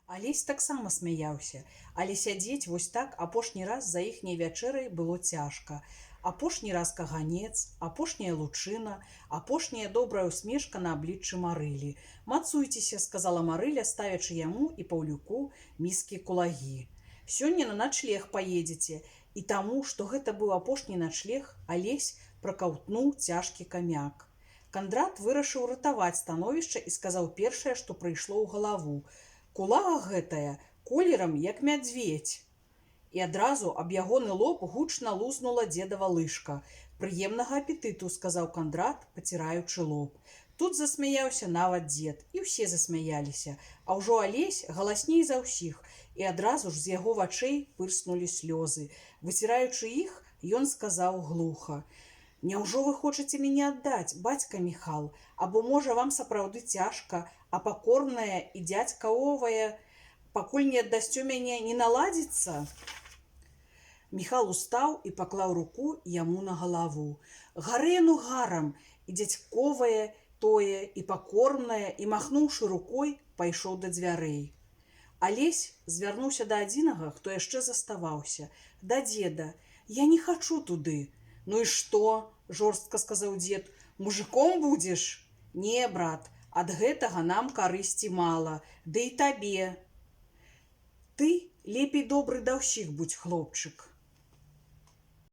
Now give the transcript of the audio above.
Алесь таксама смяяўся, але сядзець вось так апошні раз за іхняй вячэрай было цяжка. Апошні раз каганец, апошняя лучына, апошняя добрая усмешка на абліччы Марылі. «Мацуйцеся», — сказала Марыля, ставячы яму і Паўлюку міскі кулагі. «Сёння на начлег паедзеце». І таму, што гэта быў апошні начлег, Алесь пракаўтнуў цяжкі камяк. Кандрат вырашыў ратаваць становішча і сказаў першае, што прыйшло ў галаву: «Кулага гэтая колерам, як мядзведзь». І адразу аб ягоны лоб гучна лузнула дзедава лыжка. «Прыемнага апетыту», — сказаў Кандрат, паціраючы лоб. Тут засмяяўся нават дзед, і ўсе засмяяліся, а ўжо Алесь галасней за ўсіх, і адразу ж з яго вачэй пырснулі слёзы. Выціраючы іх, ён сказаў глуха: «Няўжо вы хочаце мяне аддаць, бацька Міхал? Або, можа, вам сапраўды цяжка, а пакорная і дзядзькавовая, пакуль не аддасцё мяне, не наладзіцца?» Міхал устаў і паклаў руку яму на галаву. «Гарэну гарам, і дзядзьковае тое, і пакорнае», і, махнуўшы рукой, пайшоў да дзвярэй. Алесь звярнуўся да адзінага, хто яшчэ заставаўся, да дзеда. «Я не хачу туды». «Ну і што?» — жорстка сказаў дзед. «Мужиком будзеш?» «Не, брат, ад гэтага нам карысці мала, ды і табе. Ты лепей добры да ўсіх будзь, хлопчык».